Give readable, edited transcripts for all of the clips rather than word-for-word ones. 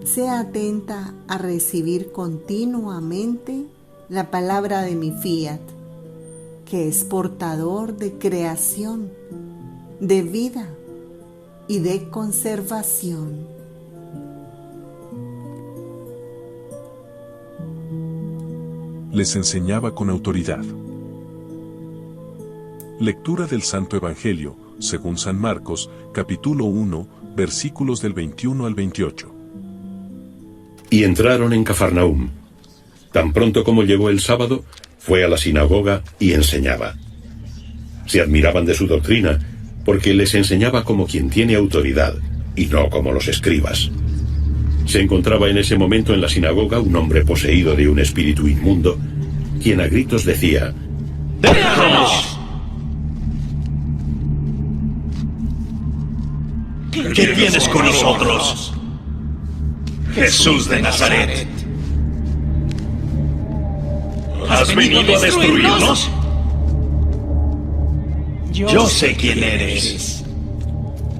sea atenta a recibir continuamente la palabra de mi fiat, que es portador de creación, de vida y de conservación. Les enseñaba con autoridad. Lectura del Santo Evangelio, según San Marcos, capítulo 1, versículos del 21 al 28. Y entraron en Cafarnaúm. Tan pronto como llegó el sábado, fue a la sinagoga y enseñaba. Se admiraban de su doctrina, porque les enseñaba como quien tiene autoridad, y no como los escribas. Se encontraba en ese momento en la sinagoga un hombre poseído de un espíritu inmundo, quien a gritos decía: ¡Déjanos! ¿Qué tienes con nosotros, Jesús de Nazaret? ¿Has venido a destruirnos? Yo sé quién eres,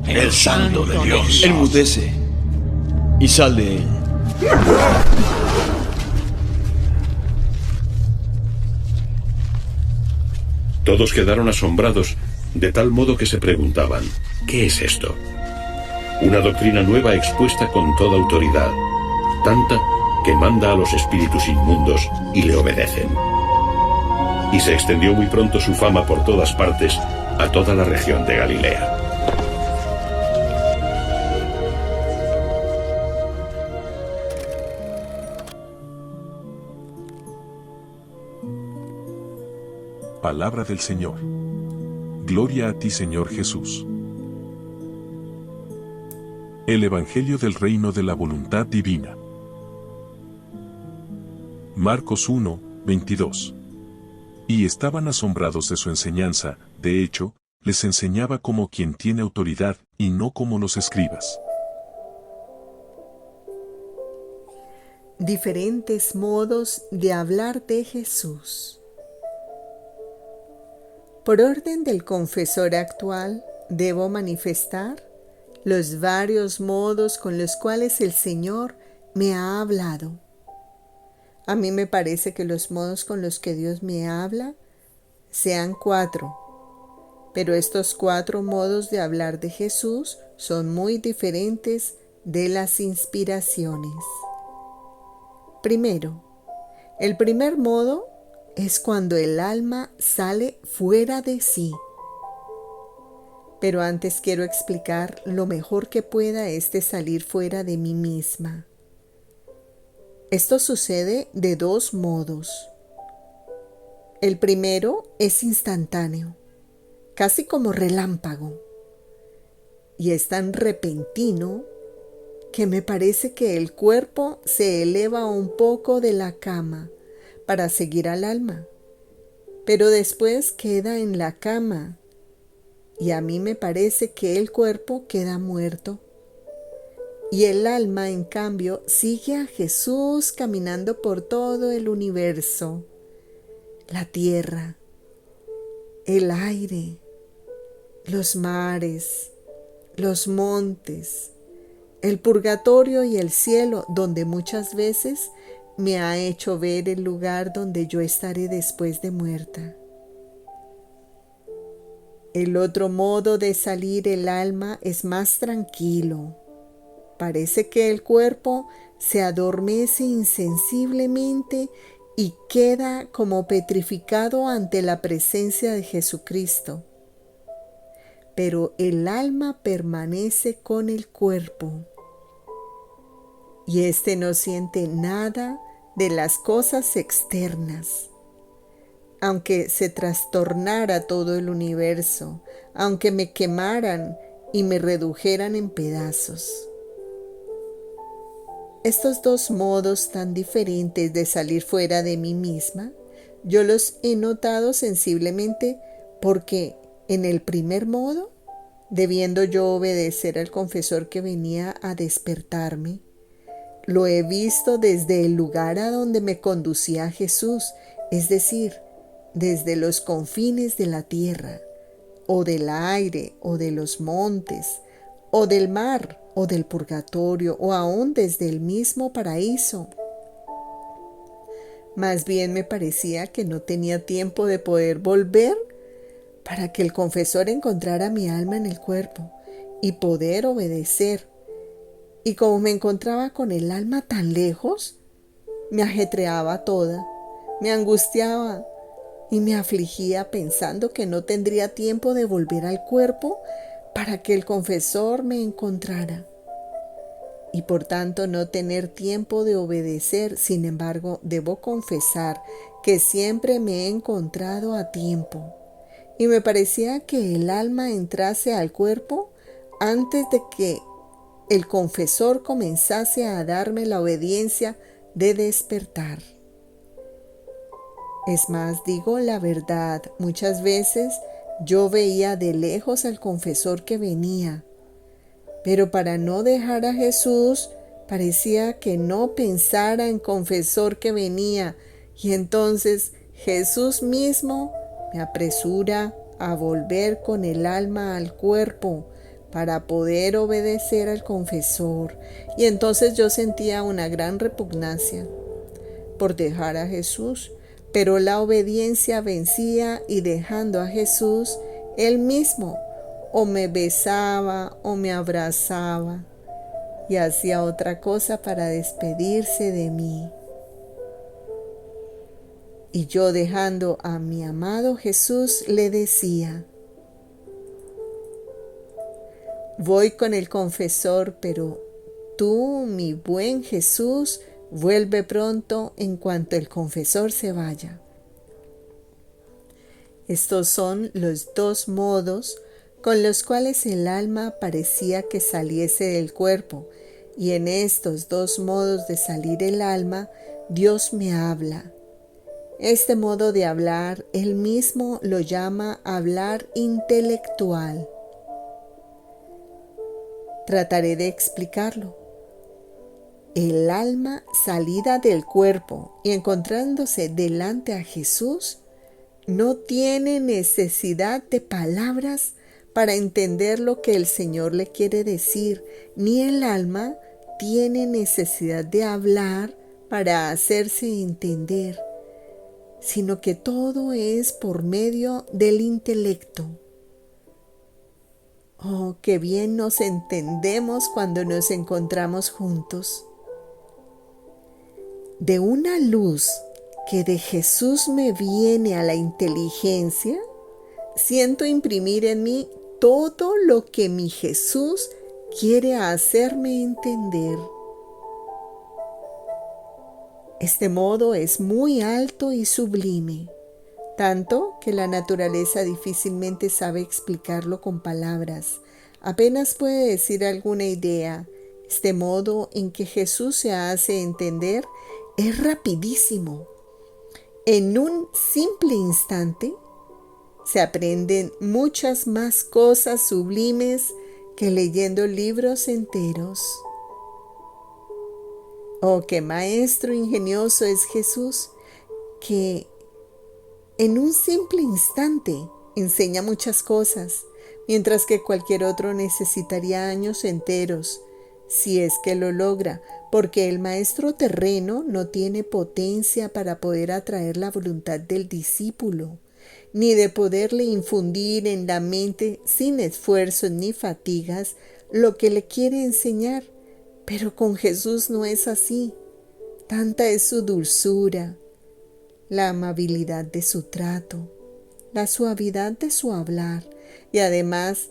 el Santo de Dios. Enmudece y sal de él. Todos quedaron asombrados, de tal modo que se preguntaban: ¿qué es esto? Una doctrina nueva expuesta con toda autoridad, tanta que manda a los espíritus inmundos y le obedecen. Y se extendió muy pronto su fama por todas partes, a toda la región de Galilea. Palabra del Señor. Gloria a ti, Señor Jesús. El Evangelio del Reino de la Voluntad Divina. Marcos 1, 22. Y estaban asombrados de su enseñanza, de hecho, les enseñaba como quien tiene autoridad, y no como los escribas. Diferentes modos de hablar de Jesús. Por orden del confesor actual, debo manifestar los varios modos con los cuales el Señor me ha hablado. A mí me parece que los modos con los que Dios me habla sean 4, pero estos 4 modos de hablar de Jesús son muy diferentes de las inspiraciones. Primero, el primer modo es cuando el alma sale fuera de sí. Pero antes quiero explicar lo mejor que pueda este salir fuera de mí misma. Esto sucede de 2 modos. El primero es instantáneo, casi como relámpago, y es tan repentino que me parece que el cuerpo se eleva un poco de la cama para seguir al alma, pero después queda en la cama, y a mí me parece que el cuerpo queda muerto. Y el alma, en cambio, sigue a Jesús caminando por todo el universo, la tierra, el aire, los mares, los montes, el purgatorio y el cielo, donde muchas veces me ha hecho ver el lugar donde yo estaré después de muerta. El otro modo de salir el alma es más tranquilo. Parece que el cuerpo se adormece insensiblemente y queda como petrificado ante la presencia de Jesucristo. Pero el alma permanece con el cuerpo, y éste no siente nada de las cosas externas. Aunque se trastornara todo el universo, aunque me quemaran y me redujeran en pedazos. Estos 2 modos tan diferentes de salir fuera de mí misma, yo los he notado sensiblemente porque en el primer modo, debiendo yo obedecer al confesor que venía a despertarme, lo he visto desde el lugar a donde me conducía Jesús, es decir, desde los confines de la tierra, o del aire, o de los montes, o del mar, o del purgatorio o aún desde el mismo paraíso. Más bien me parecía que no tenía tiempo de poder volver para que el confesor encontrara mi alma en el cuerpo y poder obedecer. Y como me encontraba con el alma tan lejos, me ajetreaba toda, me angustiaba y me afligía pensando que no tendría tiempo de volver al cuerpo para que el confesor me encontrara y por tanto no tener tiempo de obedecer. Sin embargo, debo confesar que siempre me he encontrado a tiempo y me parecía que el alma entrase al cuerpo antes de que el confesor comenzase a darme la obediencia de despertar. Es más, digo la verdad, muchas veces yo veía de lejos al confesor que venía, pero para no dejar a Jesús, parecía que no pensara en confesor que venía, y entonces Jesús mismo me apresura a volver con el alma al cuerpo para poder obedecer al confesor. Y entonces yo sentía una gran repugnancia por dejar a Jesús, pero la obediencia vencía y dejando a Jesús, Él mismo o me besaba o me abrazaba y hacía otra cosa para despedirse de mí. Y yo dejando a mi amado Jesús le decía: voy con el confesor, pero tú, mi buen Jesús, vuelve pronto en cuanto el confesor se vaya. Estos son los dos modos con los cuales el alma parecía que saliese del cuerpo, y en estos dos modos de salir el alma, Dios me habla. Este modo de hablar, Él mismo lo llama hablar intelectual. Trataré de explicarlo. El alma salida del cuerpo y encontrándose delante a Jesús no tiene necesidad de palabras para entender lo que el Señor le quiere decir, ni el alma tiene necesidad de hablar para hacerse entender, sino que todo es por medio del intelecto. Oh, qué bien nos entendemos cuando nos encontramos juntos. De una luz que de Jesús me viene a la inteligencia, siento imprimir en mí todo lo que mi Jesús quiere hacerme entender. Este modo es muy alto y sublime, tanto que la naturaleza difícilmente sabe explicarlo con palabras. Apenas puede decir alguna idea. Este modo en que Jesús se hace entender es rapidísimo. En un simple instante se aprenden muchas más cosas sublimes que leyendo libros enteros. Oh, qué maestro ingenioso es Jesús, que en un simple instante enseña muchas cosas, mientras que cualquier otro necesitaría años enteros, si es que lo logra, porque el maestro terreno no tiene potencia para poder atraer la voluntad del discípulo, ni de poderle infundir en la mente sin esfuerzos ni fatigas lo que le quiere enseñar. Pero con Jesús no es así. Tanta es su dulzura, la amabilidad de su trato, la suavidad de su hablar, y además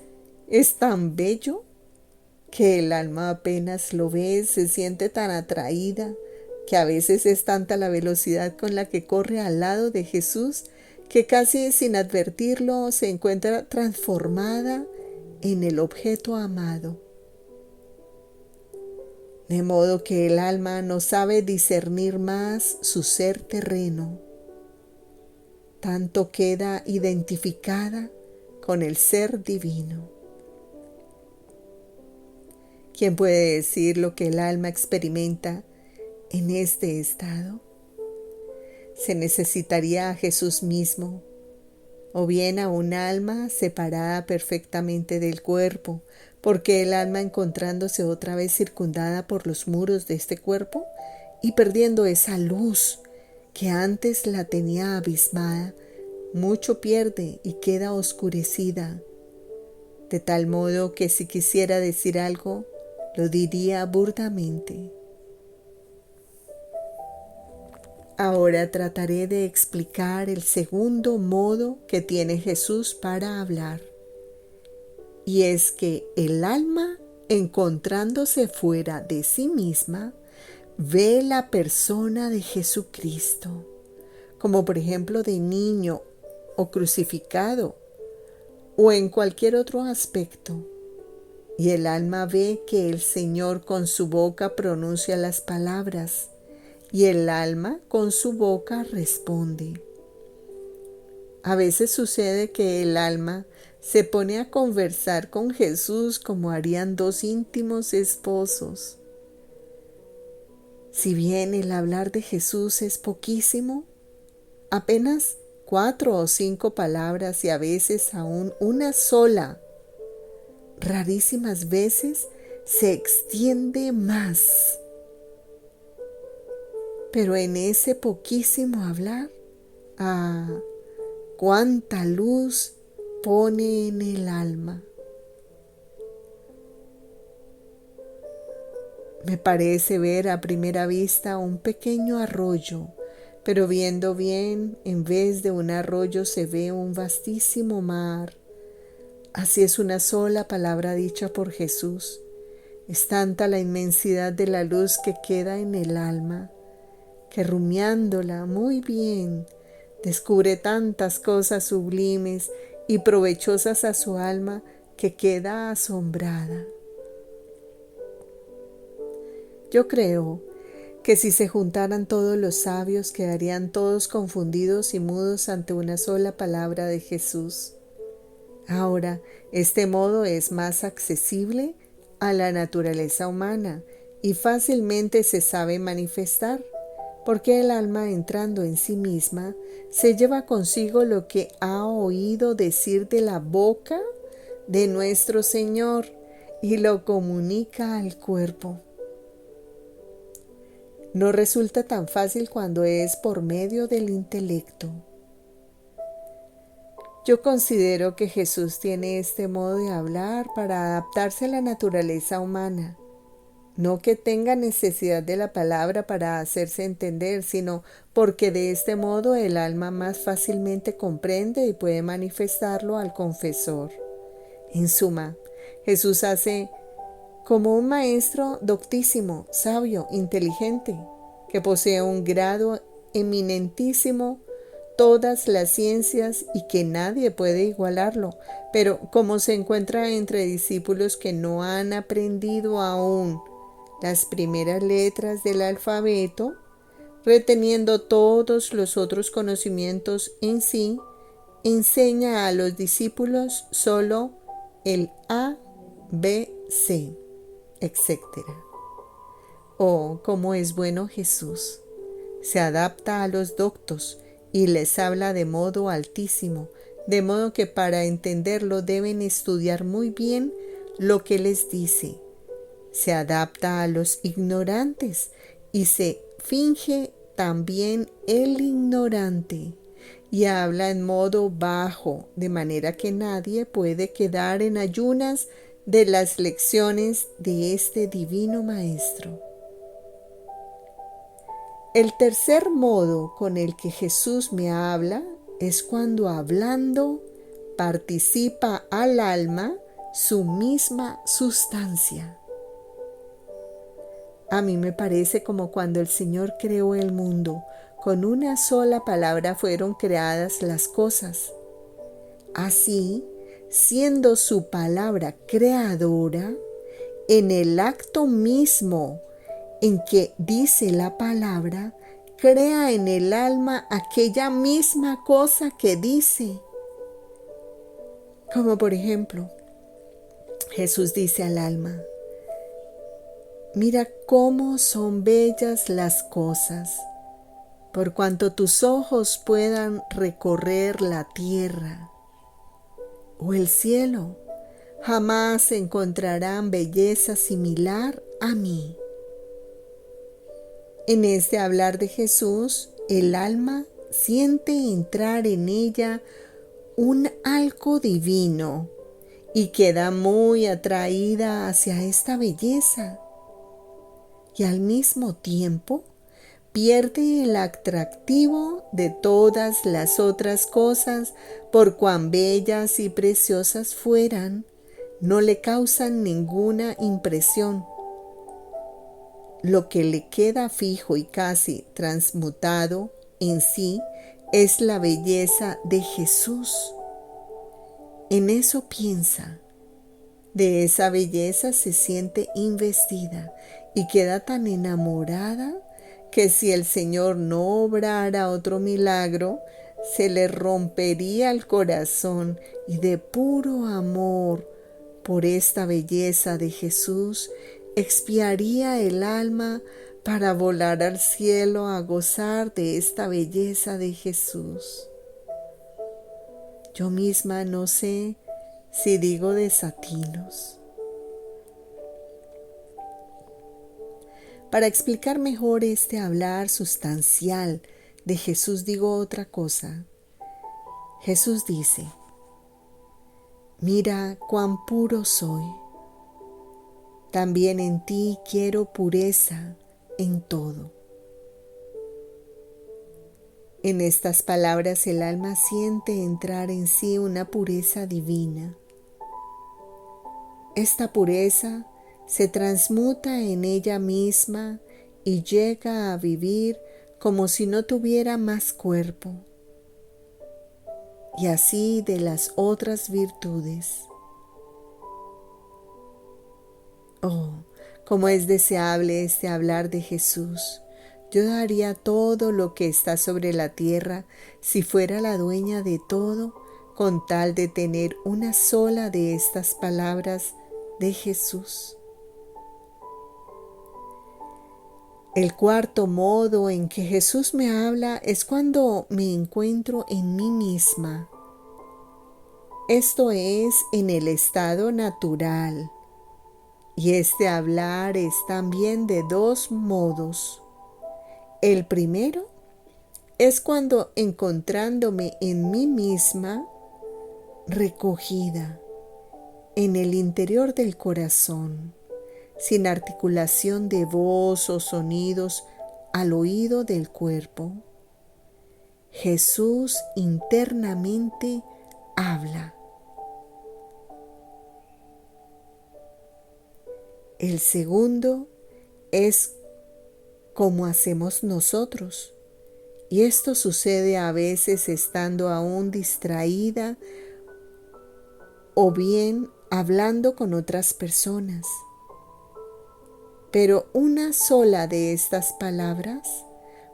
es tan bello que el alma apenas lo ve, se siente tan atraída, que a veces es tanta la velocidad con la que corre al lado de Jesús, que casi sin advertirlo se encuentra transformada en el objeto amado. De modo que el alma no sabe discernir más su ser terreno. Tanto queda identificada con el ser divino. ¿Quién puede decir lo que el alma experimenta en este estado? Se necesitaría a Jesús mismo, o bien a un alma separada perfectamente del cuerpo, porque el alma, encontrándose otra vez circundada por los muros de este cuerpo y perdiendo esa luz que antes la tenía abismada, mucho pierde y queda oscurecida, de tal modo que si quisiera decir algo, lo diría burdamente. Ahora trataré de explicar el segundo modo que tiene Jesús para hablar, y es que el alma, encontrándose fuera de sí misma, ve la persona de Jesucristo, como por ejemplo de niño o crucificado, o en cualquier otro aspecto, y el alma ve que el Señor con su boca pronuncia las palabras, y el alma con su boca responde. A veces sucede que el alma se pone a conversar con Jesús como harían dos íntimos esposos. Si bien el hablar de Jesús es poquísimo, apenas 4 o 5 palabras y a veces aún una sola, rarísimas veces se extiende más. Pero en ese poquísimo hablar, cuánta luz pone en el alma. Me parece ver a primera vista un pequeño arroyo, pero viendo bien, en vez de un arroyo se ve un vastísimo mar. Así es una sola palabra dicha por Jesús. Es tanta la inmensidad de la luz que queda en el alma, que rumiándola muy bien, descubre tantas cosas sublimes y provechosas a su alma que queda asombrada. Yo creo que si se juntaran todos los sabios, quedarían todos confundidos y mudos ante una sola palabra de Jesús. Ahora, este modo es más accesible a la naturaleza humana y fácilmente se sabe manifestar, porque el alma, entrando en sí misma, se lleva consigo lo que ha oído decir de la boca de nuestro Señor y lo comunica al cuerpo. No resulta tan fácil cuando es por medio del intelecto. Yo considero que Jesús tiene este modo de hablar para adaptarse a la naturaleza humana. No que tenga necesidad de la palabra para hacerse entender, sino porque de este modo el alma más fácilmente comprende y puede manifestarlo al confesor. En suma, Jesús hace como un maestro doctísimo, sabio, inteligente, que posee un grado eminentísimo, todas las ciencias y que nadie puede igualarlo, pero como se encuentra entre discípulos que no han aprendido aún las primeras letras del alfabeto, reteniendo todos los otros conocimientos en sí, enseña a los discípulos solo el A, B, C, etc. Oh, cómo es bueno Jesús. Se adapta a los doctos y les habla de modo altísimo, de modo que para entenderlo deben estudiar muy bien lo que les dice. Se adapta a los ignorantes y se finge también el ignorante y habla en modo bajo, de manera que nadie puede quedar en ayunas de las lecciones de este divino Maestro. El tercer modo con el que Jesús me habla es cuando hablando participa al alma su misma sustancia. A mí me parece como cuando el Señor creó el mundo, con una sola palabra fueron creadas las cosas. Así, siendo su palabra creadora, en el acto mismo en que dice la palabra, crea en el alma aquella misma cosa que dice. Como por ejemplo, Jesús dice al alma: mira cómo son bellas las cosas, por cuanto tus ojos puedan recorrer la tierra o el cielo, jamás encontrarán belleza similar a mí. En este hablar de Jesús, el alma siente entrar en ella un algo divino y queda muy atraída hacia esta belleza. Y al mismo tiempo pierde el atractivo de todas las otras cosas, por cuán bellas y preciosas fueran, no le causan ninguna impresión. Lo que le queda fijo y casi transmutado en sí es la belleza de Jesús. En eso piensa. De esa belleza se siente investida y queda tan enamorada que si el Señor no obrara otro milagro, se le rompería el corazón y de puro amor por esta belleza de Jesús, expiaría el alma para volar al cielo a gozar de esta belleza de Jesús. Yo misma no sé si digo desatinos. Para explicar mejor este hablar sustancial de Jesús digo otra cosa. Jesús dice: mira cuán puro soy. También en ti quiero pureza en todo. En estas palabras el alma siente entrar en sí una pureza divina. Esta pureza se transmuta en ella misma y llega a vivir como si no tuviera más cuerpo. Y así de las otras virtudes. Oh, cómo es deseable este hablar de Jesús. Yo daría todo lo que está sobre la tierra si fuera la dueña de todo, con tal de tener una sola de estas palabras de Jesús. El cuarto modo en que Jesús me habla es cuando me encuentro en mí misma. Esto es en el estado natural. Y este hablar es también de dos modos. El primero es cuando encontrándome en mí misma, recogida en el interior del corazón, sin articulación de voz o sonidos al oído del cuerpo, Jesús internamente habla. El segundo es como hacemos nosotros, y esto sucede a veces estando aún distraída o bien hablando con otras personas. Pero una sola de estas palabras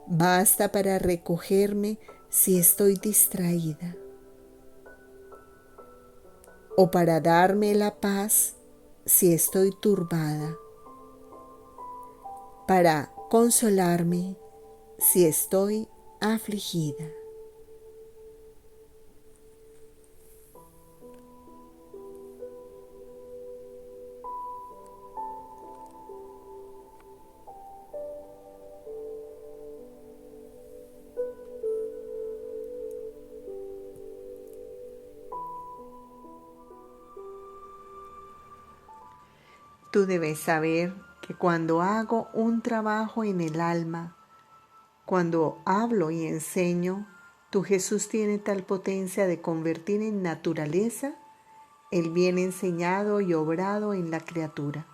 basta para recogerme si estoy distraída, o para darme la paz si estoy turbada, para consolarme si estoy afligida. Tú debes saber que cuando hago un trabajo en el alma, cuando hablo y enseño, tu Jesús tiene tal potencia de convertir en naturaleza el bien enseñado y obrado en la criatura.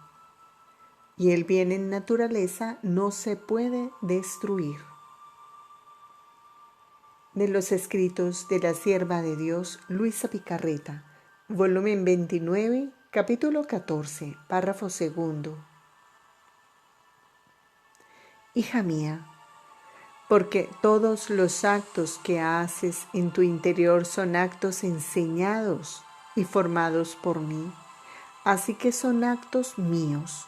Y el bien en naturaleza no se puede destruir. De los escritos de la sierva de Dios, Luisa Picarreta, volumen 29, capítulo 14, párrafo 2. Hija mía, porque todos los actos que haces en tu interior son actos enseñados y formados por mí, así que son actos míos,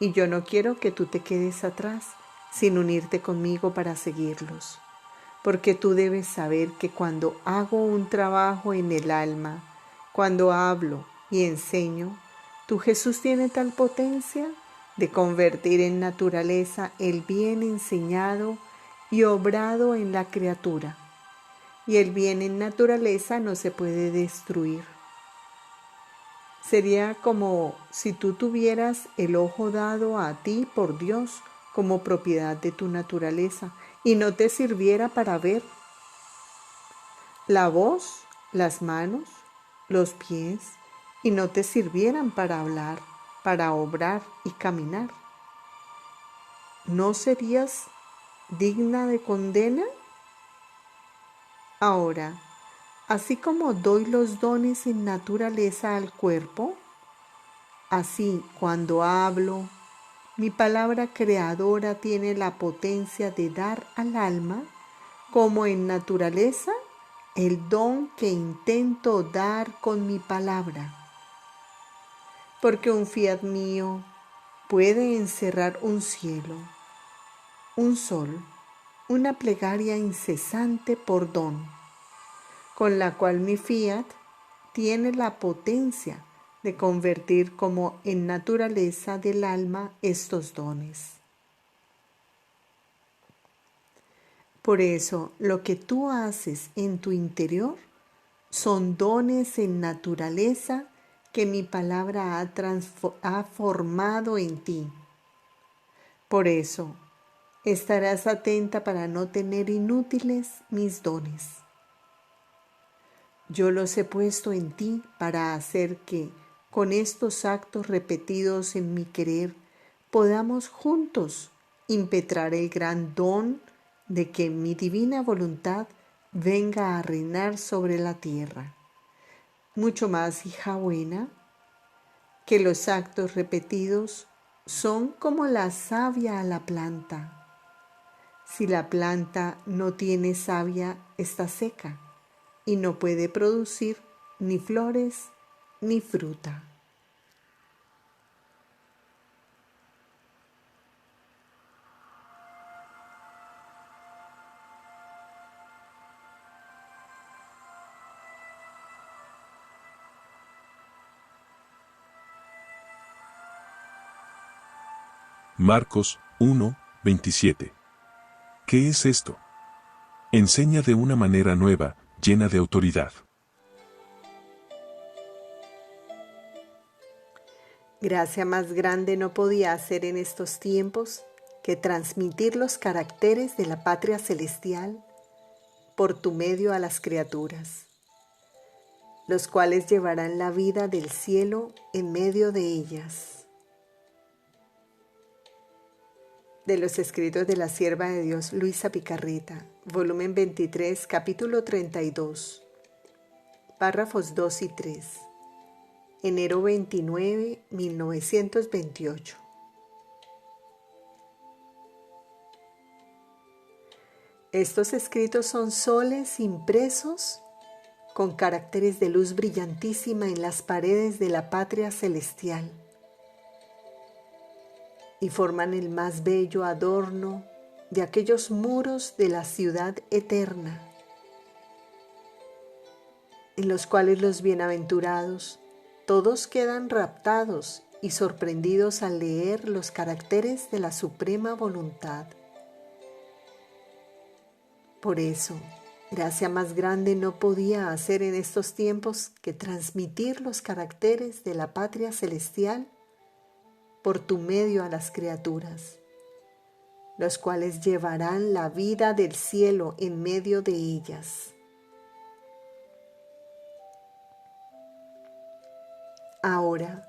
y yo no quiero que tú te quedes atrás sin unirte conmigo para seguirlos, porque tú debes saber que cuando hago un trabajo en el alma, cuando hablo y enseño, tu Jesús tiene tal potencia de convertir en naturaleza el bien enseñado y obrado en la criatura. Y el bien en naturaleza no se puede destruir. Sería como si tú tuvieras el ojo dado a ti por Dios como propiedad de tu naturaleza y no te sirviera para ver. La voz, las manos, los pies, y no te sirvieran para hablar, para obrar y caminar. ¿No serías digna de condena? Ahora, así como doy los dones en naturaleza al cuerpo, así cuando hablo, mi palabra creadora tiene la potencia de dar al alma, como en naturaleza, el don que intento dar con mi palabra. Porque un fiat mío puede encerrar un cielo, un sol, una plegaria incesante por don, con la cual mi fiat tiene la potencia de convertir como en naturaleza del alma estos dones. Por eso, lo que tú haces en tu interior son dones en naturaleza que mi palabra ha formado en ti. Por eso, estarás atenta para no tener inútiles mis dones. Yo los he puesto en ti para hacer que, con estos actos repetidos en mi querer, podamos juntos impetrar el gran don de que mi divina voluntad venga a reinar sobre la tierra. Mucho más, hija buena, que los actos repetidos son como la savia a la planta. Si la planta no tiene savia, está seca y no puede producir ni flores ni fruta. Marcos 1, 27. ¿Qué es esto? Enseña de una manera nueva, llena de autoridad. Gracia más grande no podía hacer en estos tiempos que transmitir los caracteres de la patria celestial por tu medio a las criaturas, los cuales llevarán la vida del cielo en medio de ellas. De los escritos de la sierva de Dios Luisa Picarreta, volumen 23, capítulo 32, párrafos 2 y 3, enero 29, 1928. Estos escritos son soles impresos con caracteres de luz brillantísima en las paredes de la patria celestial y forman el más bello adorno de aquellos muros de la ciudad eterna, en los cuales los bienaventurados todos quedan raptados y sorprendidos al leer los caracteres de la suprema voluntad. Por eso, gracia más grande no podía hacer en estos tiempos que transmitir los caracteres de la patria celestial por tu medio a las criaturas, los cuales llevarán la vida del cielo en medio de ellas. Ahora,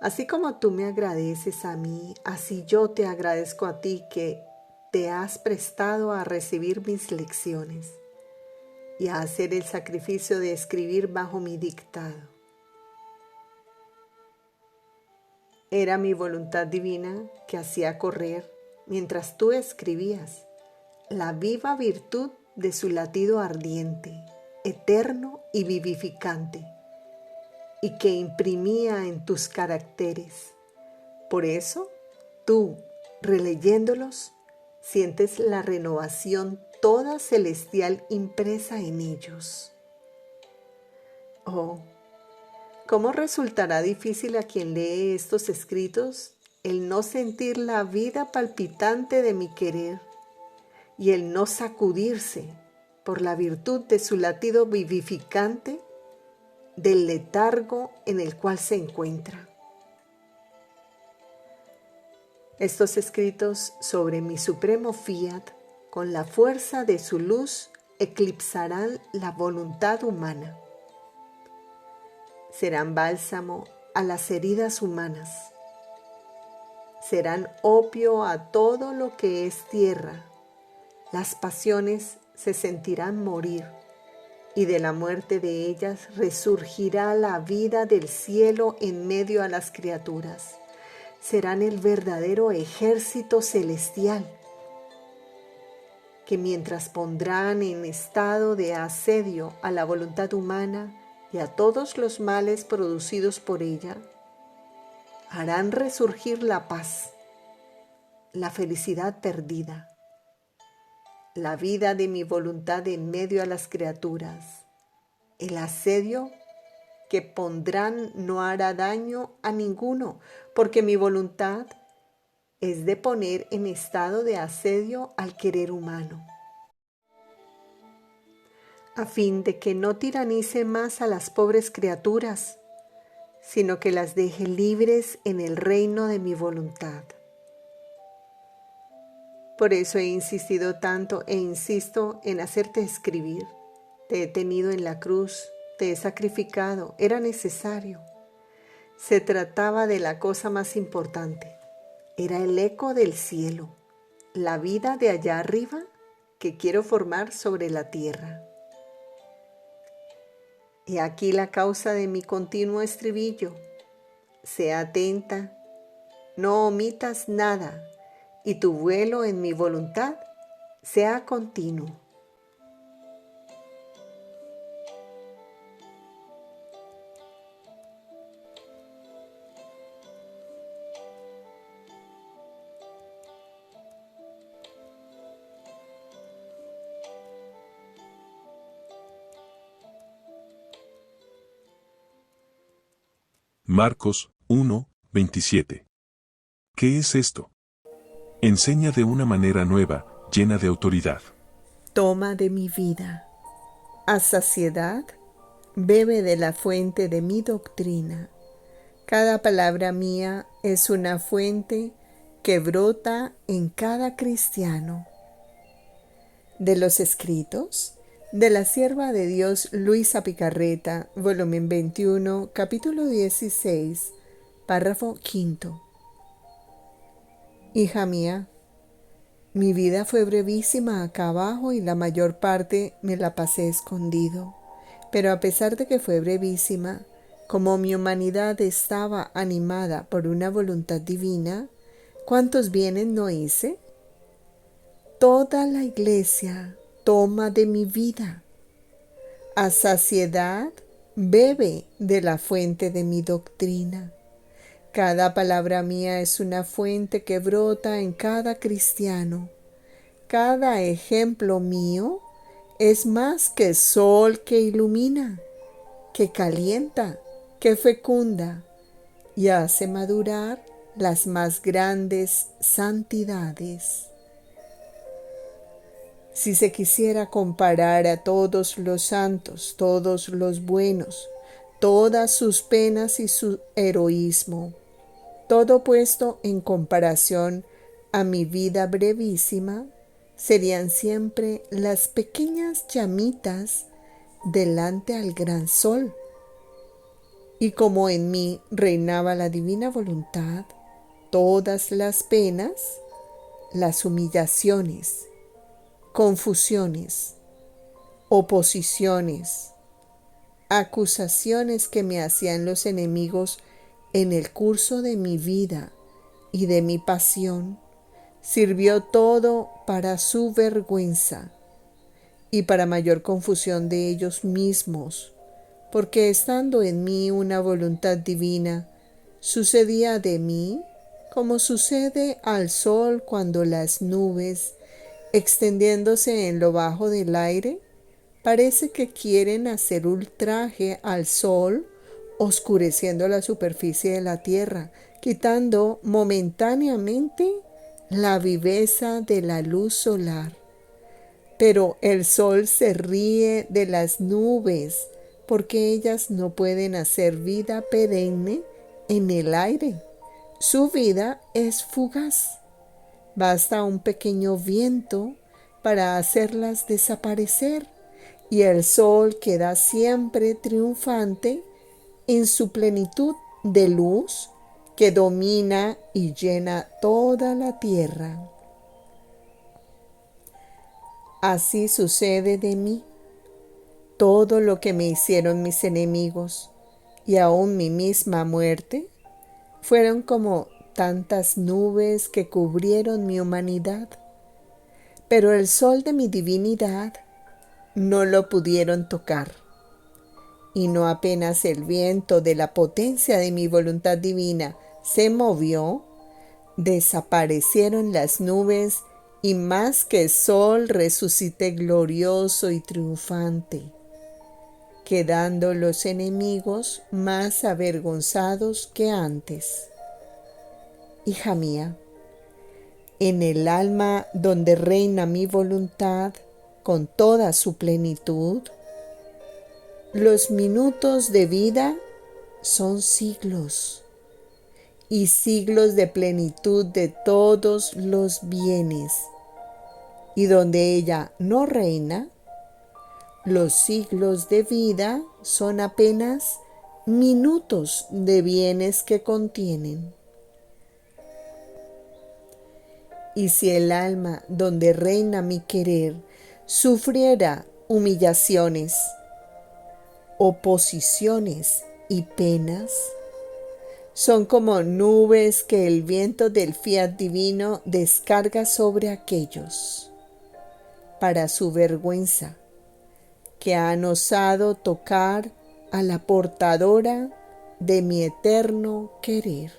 así como tú me agradeces a mí, así yo te agradezco a ti que te has prestado a recibir mis lecciones y a hacer el sacrificio de escribir bajo mi dictado. Era mi voluntad divina que hacía correr, mientras tú escribías, la viva virtud de su latido ardiente, eterno y vivificante, y que imprimía en tus caracteres. Por eso, tú, releyéndolos, sientes la renovación toda celestial impresa en ellos. Oh, ¿Cómo resultará difícil a quien lee estos escritos el no sentir la vida palpitante de mi querer y el no sacudirse por la virtud de su latido vivificante del letargo en el cual se encuentra? Estos escritos sobre mi supremo fiat, con la fuerza de su luz, eclipsarán la voluntad humana. Serán bálsamo a las heridas humanas. Serán opio a todo lo que es tierra. Las pasiones se sentirán morir, y de la muerte de ellas resurgirá la vida del cielo en medio a las criaturas. Serán el verdadero ejército celestial, que mientras pondrán en estado de asedio a la voluntad humana y a todos los males producidos por ella, harán resurgir la paz, la felicidad perdida, la vida de mi voluntad en medio a las criaturas. El asedio que pondrán no hará daño a ninguno, porque mi voluntad es de poner en estado de asedio al querer humano, a fin de que no tiranice más a las pobres criaturas, sino que las deje libres en el reino de mi voluntad. Por eso he insistido tanto e insisto en hacerte escribir. Te he tenido en la cruz, te he sacrificado, era necesario. Se trataba de la cosa más importante. Era el eco del cielo, la vida de allá arriba que quiero formar sobre la tierra. Y aquí la causa de mi continuo estribillo. Sea atenta, no omitas nada, y tu vuelo en mi voluntad sea continuo. Marcos 1, 27. ¿Qué es esto? Enseña de una manera nueva, llena de autoridad. Toma de mi vida. A saciedad, bebe de la fuente de mi doctrina. Cada palabra mía es una fuente que brota en cada cristiano. De los escritos de la sierva de Dios Luisa Picarreta, volumen 21, capítulo 16, párrafo 5. Hija mía, mi vida fue brevísima acá abajo y la mayor parte me la pasé escondido. Pero a pesar de que fue brevísima, como mi humanidad estaba animada por una voluntad divina, ¿cuántos bienes no hice? Toda la iglesia toma de mi vida. A saciedad bebe de la fuente de mi doctrina. Cada palabra mía es una fuente que brota en cada cristiano. Cada ejemplo mío es más que sol que ilumina, que calienta, que fecunda y hace madurar las más grandes santidades. Si se quisiera comparar a todos los santos, todos los buenos, todas sus penas y su heroísmo, todo puesto en comparación a mi vida brevísima, serían siempre las pequeñas llamitas delante al gran sol. Y como en mí reinaba la divina voluntad, todas las penas, las humillaciones, confusiones, oposiciones, acusaciones que me hacían los enemigos en el curso de mi vida y de mi pasión, sirvió todo para su vergüenza y para mayor confusión de ellos mismos, porque estando en mí una voluntad divina, sucedía de mí como sucede al sol cuando las nubes, extendiéndose en lo bajo del aire, parece que quieren hacer ultraje al sol oscureciendo la superficie de la tierra, quitando momentáneamente la viveza de la luz solar. Pero el sol se ríe de las nubes, porque ellas no pueden hacer vida perenne en el aire. Su vida es fugaz. Basta un pequeño viento para hacerlas desaparecer, y el sol queda siempre triunfante en su plenitud de luz que domina y llena toda la tierra. Así sucede de mí. Todo lo que me hicieron mis enemigos y aún mi misma muerte fueron como tantas nubes que cubrieron mi humanidad. Pero el sol de mi divinidad no lo pudieron tocar. Y no apenas el viento de la potencia de mi voluntad divina se movió, desaparecieron las nubes y más que el sol resucité glorioso y triunfante, quedando los enemigos más avergonzados que antes. Hija mía, en el alma donde reina mi voluntad con toda su plenitud, los minutos de vida son siglos y siglos de plenitud de todos los bienes. Y donde ella no reina, los siglos de vida son apenas minutos de bienes que contienen. Y si el alma donde reina mi querer sufriera humillaciones, oposiciones y penas, son como nubes que el viento del fiat divino descarga sobre aquellos, para su vergüenza, que han osado tocar a la portadora de mi eterno querer.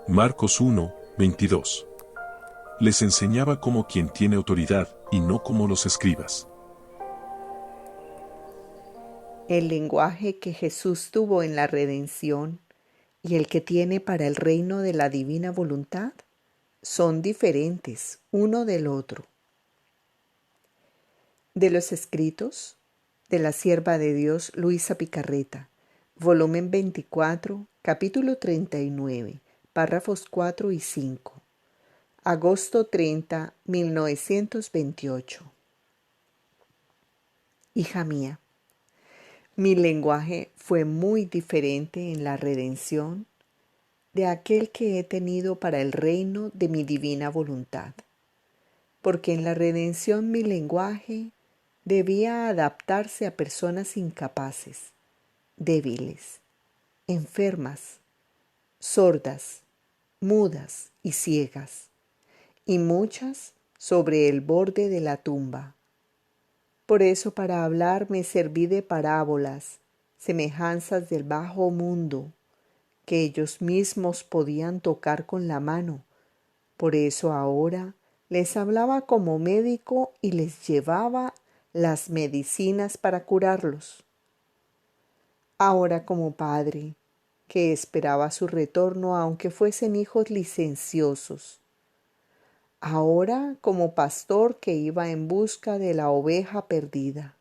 Marcos 1, 22. Les enseñaba como quien tiene autoridad y no como los escribas. El lenguaje que Jesús tuvo en la redención y el que tiene para el reino de la divina voluntad son diferentes uno del otro. De los escritos de la sierva de Dios Luisa Picarreta, volumen 24, capítulo 39, párrafos 4 y 5. Agosto 30, 1928. Hija mía, mi lenguaje fue muy diferente en la redención de aquel que he tenido para el reino de mi divina voluntad, porque en la redención mi lenguaje debía adaptarse a personas incapaces, débiles, enfermas, sordas, mudas y ciegas, y muchas sobre el borde de la tumba. Por eso para hablar me serví de parábolas, semejanzas del bajo mundo, que ellos mismos podían tocar con la mano. Por eso ahora les hablaba como médico y les llevaba las medicinas para curarlos. Ahora como padre, que esperaba su retorno aunque fuesen hijos licenciosos. Ahora como pastor que iba en busca de la oveja perdida.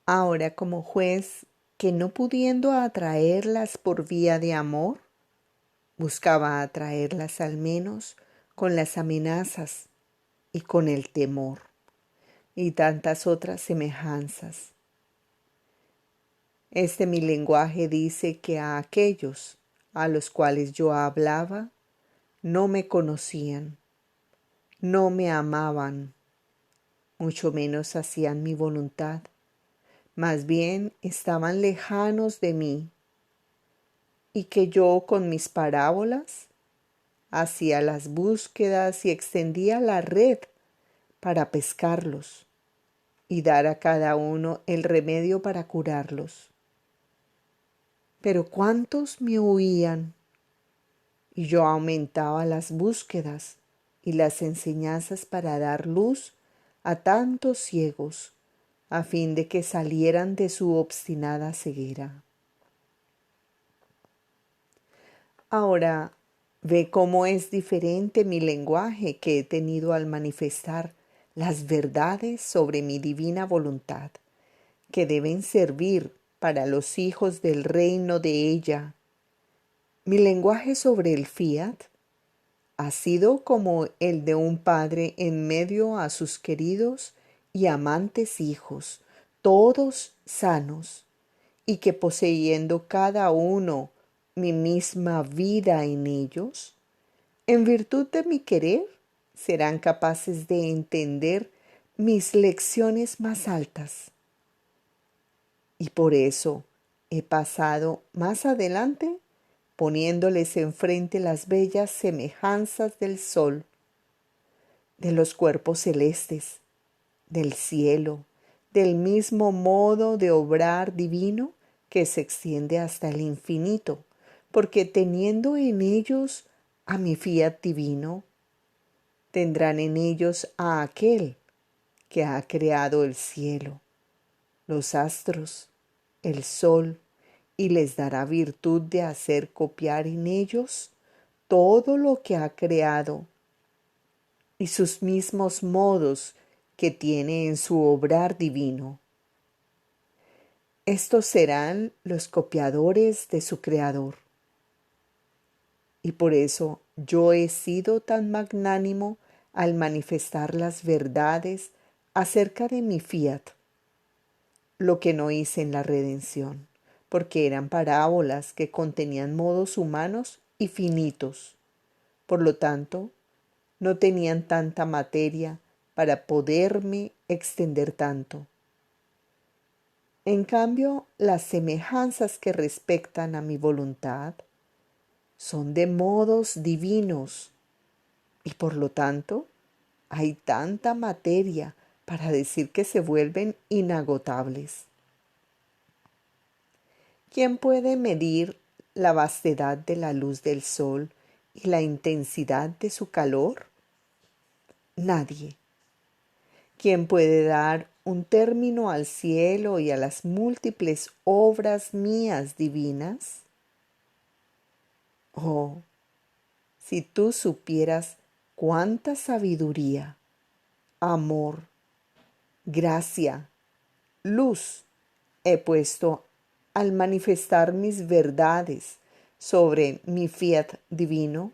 Ahora como juez que no pudiendo atraerlas por vía de amor, buscaba atraerlas al menos con las amenazas y con el temor y tantas otras semejanzas. Mi lenguaje dice que a aquellos a los cuales yo hablaba no me conocían, no me amaban, mucho menos hacían mi voluntad, más bien estaban lejanos de mí, y que yo con mis parábolas hacía las búsquedas y extendía la red para pescarlos y dar a cada uno el remedio para curarlos. Pero ¿cuántos me huían? Y yo aumentaba las búsquedas y las enseñanzas para dar luz a tantos ciegos, a fin de que salieran de su obstinada ceguera. Ahora ve cómo es diferente mi lenguaje que he tenido al manifestar las verdades sobre mi divina voluntad, que deben servir para los hijos del reino de ella. Mi lenguaje sobre el fiat ha sido como el de un padre en medio a sus queridos y amantes hijos, todos sanos, y que poseyendo cada uno mi misma vida en ellos, en virtud de mi querer, serán capaces de entender mis lecciones más altas. Y por eso he pasado más adelante poniéndoles enfrente las bellas semejanzas del sol, de los cuerpos celestes, del cielo, del mismo modo de obrar divino que se extiende hasta el infinito, porque teniendo en ellos a mi fiat divino, tendrán en ellos a aquel que ha creado el cielo, los astros, el sol, y les dará virtud de hacer copiar en ellos todo lo que ha creado y sus mismos modos que tiene en su obrar divino. Estos serán los copiadores de su Creador. Y por eso yo he sido tan magnánimo al manifestar las verdades acerca de mi fiat, lo que no hice en la redención, porque eran parábolas que contenían modos humanos y finitos. Por lo tanto, no tenían tanta materia para poderme extender tanto. En cambio, las semejanzas que respectan a mi voluntad son de modos divinos y por lo tanto hay tanta materia para decir que se vuelven inagotables. ¿Quién puede medir la vastedad de la luz del sol y la intensidad de su calor? Nadie. ¿Quién puede dar un término al cielo y a las múltiples obras mías divinas? Oh, si tú supieras cuánta sabiduría, amor, gracia, luz he puesto al manifestar mis verdades sobre mi fiat divino,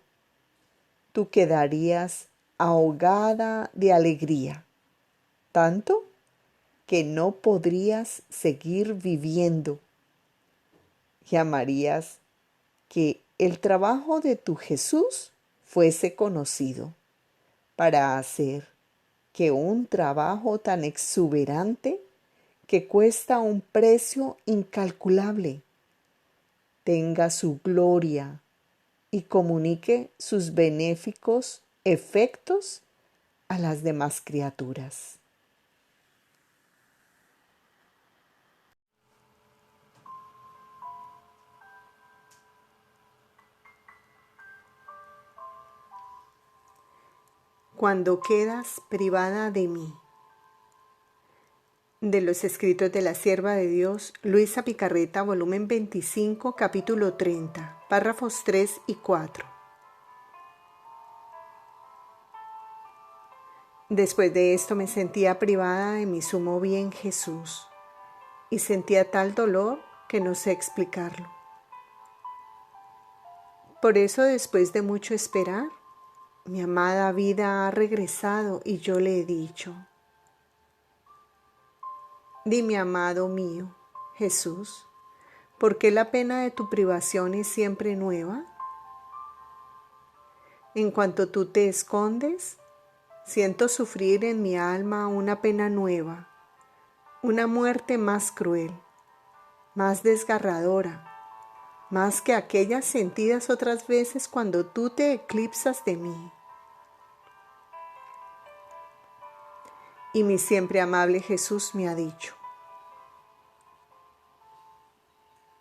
tú quedarías ahogada de alegría, tanto que no podrías seguir viviendo y amarías que el trabajo de tu Jesús fuese conocido para hacer que un trabajo tan exuberante que cuesta un precio incalculable tenga su gloria y comunique sus benéficos efectos a las demás criaturas. Cuando quedas privada de mí. De los escritos de la sierva de Dios, Luisa Picarreta, volumen 25, capítulo 30, párrafos 3 y 4. Después de esto me sentía privada de mi sumo bien Jesús, y sentía tal dolor que no sé explicarlo. Por eso, después de mucho esperar, mi amada vida ha regresado y yo le he dicho: dime, amado mío, Jesús, ¿por qué la pena de tu privación es siempre nueva? En cuanto tú te escondes, siento sufrir en mi alma una pena nueva, una muerte más cruel, más desgarradora, más que aquellas sentidas otras veces cuando tú te eclipsas de mí. Y mi siempre amable Jesús me ha dicho: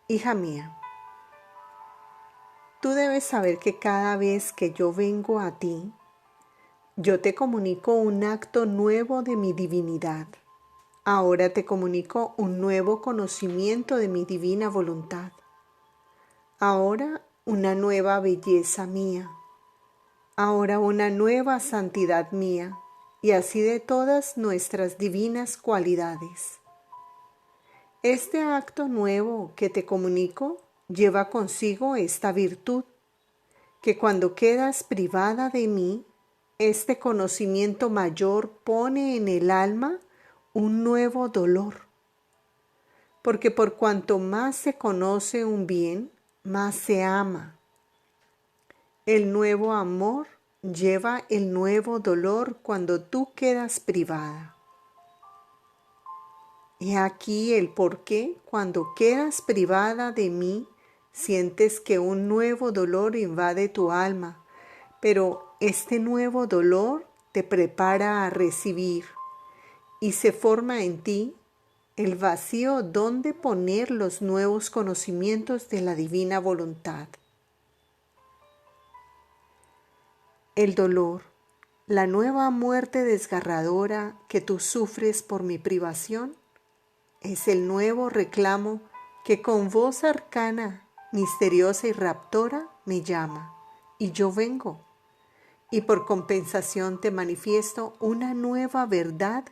hija mía, tú debes saber que cada vez que yo vengo a ti, Yo te comunico un acto nuevo de mi divinidad. Ahora te comunico un nuevo conocimiento de mi divina voluntad. Ahora una nueva belleza mía. Ahora una nueva santidad mía, y así de todas nuestras divinas cualidades. Este acto nuevo que te comunico lleva consigo esta virtud, que cuando quedas privada de mí, este conocimiento mayor pone en el alma un nuevo dolor. Porque por cuanto más se conoce un bien, más se ama. El nuevo amor lleva el nuevo dolor cuando tú quedas privada. Y aquí el por qué cuando quedas privada de mí, sientes que un nuevo dolor invade tu alma, pero este nuevo dolor te prepara a recibir y se forma en ti el vacío donde poner los nuevos conocimientos de la divina voluntad. El dolor, la nueva muerte desgarradora que tú sufres por mi privación, es el nuevo reclamo que con voz arcana, misteriosa y raptora me llama, y yo vengo, y por compensación te manifiesto una nueva verdad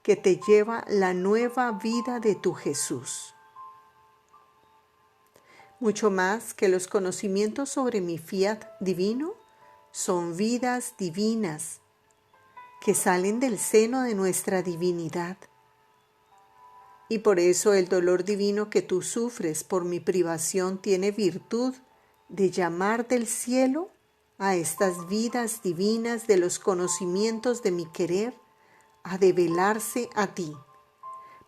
que te lleva la nueva vida de tu Jesús. Mucho más que los conocimientos sobre mi fiat divino, son vidas divinas que salen del seno de nuestra divinidad. Y por eso el dolor divino que tú sufres por mi privación tiene virtud de llamar del cielo a estas vidas divinas de los conocimientos de mi querer a develarse a ti,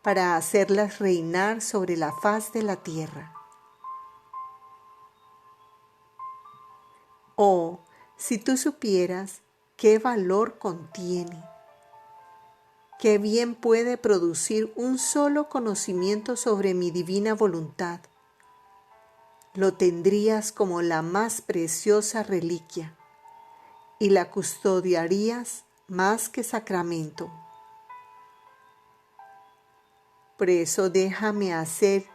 para hacerlas reinar sobre la faz de la tierra. Oh, si tú supieras qué valor contiene, qué bien puede producir un solo conocimiento sobre mi divina voluntad, lo tendrías como la más preciosa reliquia y la custodiarías más que sacramento. Por eso déjame hacer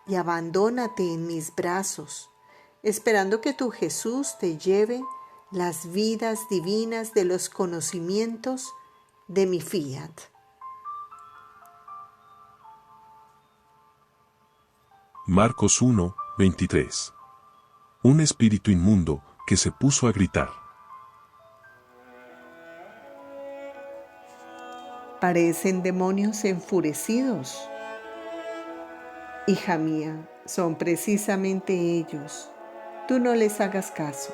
y abandónate en mis brazos, esperando que tu Jesús te lleve las vidas divinas de los conocimientos de mi fiat. Marcos 1, 23. Un espíritu inmundo que se puso a gritar. Parecen demonios enfurecidos. Hija mía, son precisamente ellos. Tú no les hagas caso.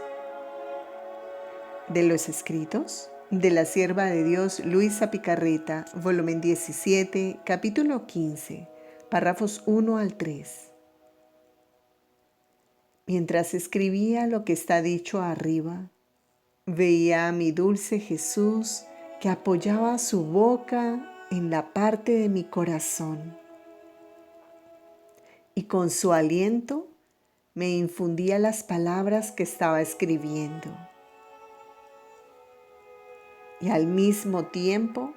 De los escritos de la sierva de Dios Luisa Picarreta, volumen 17, capítulo 15, párrafos 1 al 3. Mientras escribía lo que está dicho arriba, veía a mi dulce Jesús que apoyaba su boca en la parte de mi corazón y con su aliento me infundía las palabras que estaba escribiendo. Y al mismo tiempo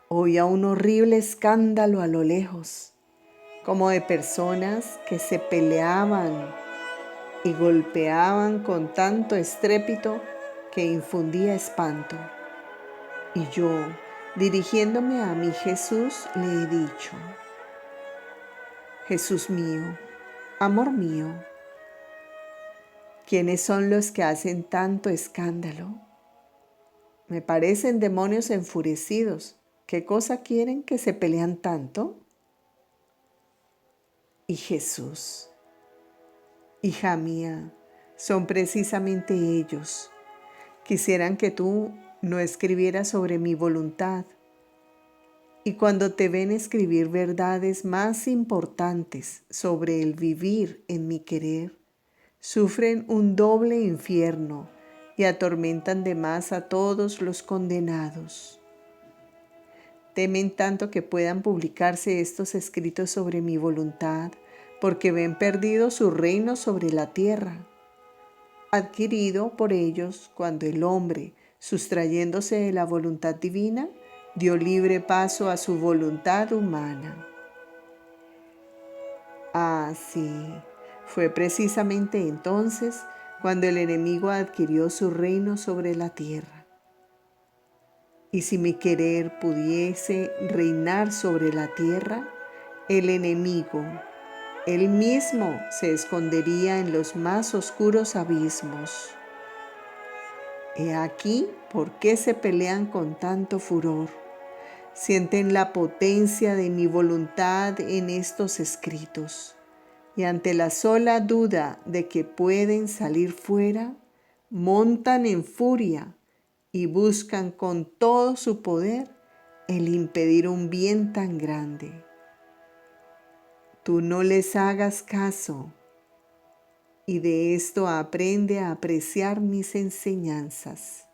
oía un horrible escándalo a lo lejos, como de personas que se peleaban y golpeaban con tanto estrépito que infundía espanto. Y yo, dirigiéndome a mi Jesús, le he dicho: Jesús mío, amor mío, ¿quiénes son los que hacen tanto escándalo? Me parecen demonios enfurecidos. ¿Qué cosa quieren que se pelean tanto? Y Jesús: hija mía, son precisamente ellos. Quisieran que tú no escribieras sobre mi voluntad. Y cuando te ven escribir verdades más importantes sobre el vivir en mi querer, sufren un doble infierno y atormentan de más a todos los condenados. Temen tanto que puedan publicarse estos escritos sobre mi voluntad, porque ven perdido su reino sobre la tierra, adquirido por ellos cuando el hombre, sustrayéndose de la voluntad divina, dio libre paso a su voluntad humana. Así, fue precisamente entonces cuando el enemigo adquirió su reino sobre la tierra. Y si mi querer pudiese reinar sobre la tierra, el enemigo, él mismo, se escondería en los más oscuros abismos. He aquí por qué se pelean con tanto furor. Sienten la potencia de mi voluntad en estos escritos, y ante la sola duda de que pueden salir fuera, montan en furia y buscan con todo su poder el impedir un bien tan grande. Tú no les hagas caso, y de esto aprende a apreciar mis enseñanzas.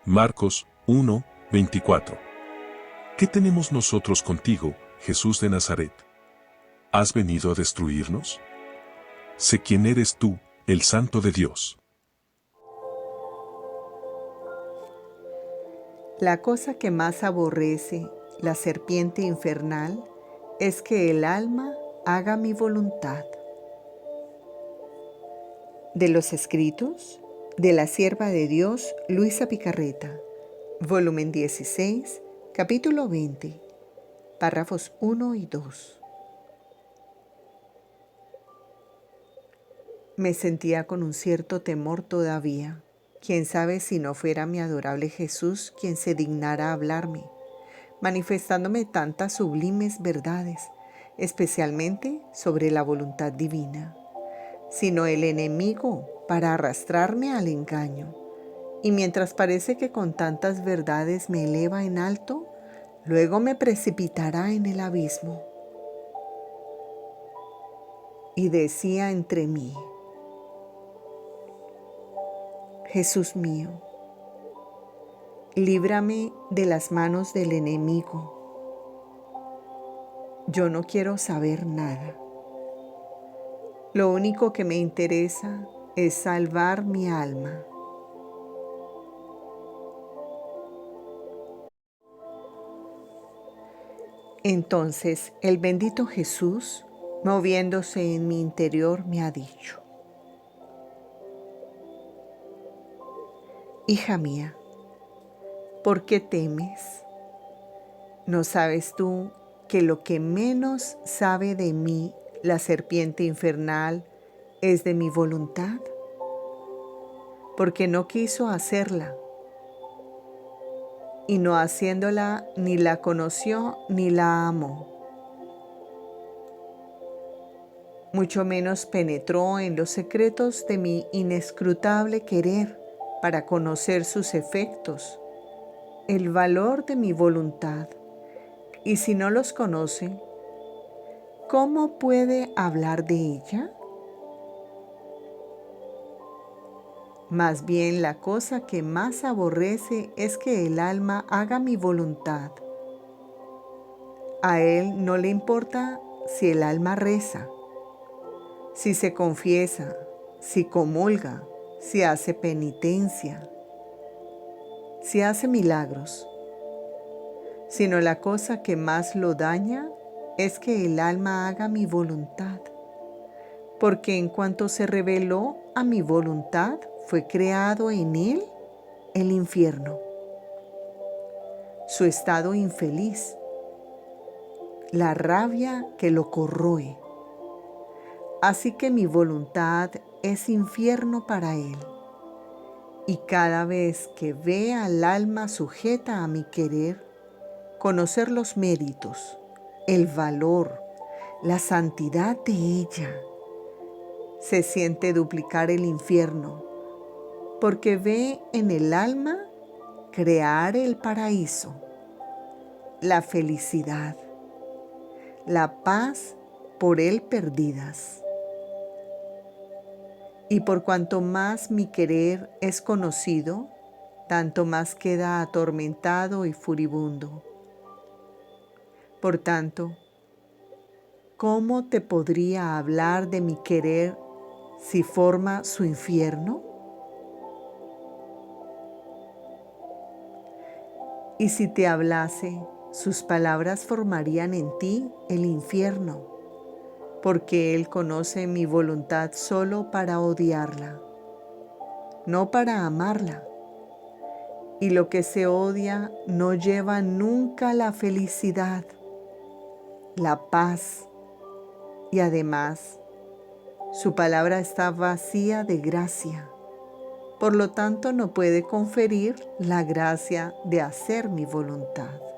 Marcos 1, 24. ¿Qué tenemos nosotros contigo, Jesús de Nazaret? ¿Has venido a destruirnos? Sé quién eres tú, el Santo de Dios. La cosa que más aborrece la serpiente infernal es que el alma haga mi voluntad. De los escritos de la sierva de Dios Luisa Picarreta, volumen 16, capítulo 20, párrafos 1 y 2. Me sentía con un cierto temor todavía. Quién sabe si no fuera mi adorable Jesús quien se dignara hablarme, manifestándome tantas sublimes verdades, especialmente sobre la voluntad divina, sino el enemigo para arrastrarme al engaño. Y mientras parece que con tantas verdades me eleva en alto, luego me precipitará en el abismo. Y decía entre mí: Jesús mío, líbrame de las manos del enemigo. Yo no quiero saber nada. Lo único que me interesa es salvar mi alma. Entonces el bendito Jesús, moviéndose en mi interior, me ha dicho: Hija mía, ¿por qué temes? ¿No sabes tú que lo que menos sabe de mí la serpiente infernal es de mi voluntad? Porque no quiso hacerla, y no haciéndola ni la conoció ni la amó. Mucho menos penetró en los secretos de mi inescrutable querer para conocer sus efectos, el valor de mi voluntad. Y si no los conoce, ¿cómo puede hablar de ella? Más bien la cosa que más aborrece es que el alma haga mi voluntad. A él no le importa si el alma reza, si se confiesa, si comulga, si hace penitencia, si hace milagros, sino la cosa que más lo daña es que el alma haga mi voluntad, porque en cuanto se reveló a mi voluntad, fue creado en él el infierno, su estado infeliz, la rabia que lo corroe. Así que mi voluntad es infierno para él. Y cada vez que ve al alma sujeta a mi querer, conocer los méritos, el valor, la santidad de ella, se siente duplicar el infierno, porque ve en el alma crear el paraíso, la felicidad, la paz por él perdidas. Y por cuanto más mi querer es conocido, tanto más queda atormentado y furibundo. Por tanto, ¿cómo te podría hablar de mi querer si forma su infierno? Y si te hablase, sus palabras formarían en ti el infierno, porque Él conoce mi voluntad solo para odiarla, no para amarla. Y lo que se odia no lleva nunca la felicidad, la paz, y además su palabra está vacía de gracia. Por lo tanto, no puede conferir la gracia de hacer mi voluntad.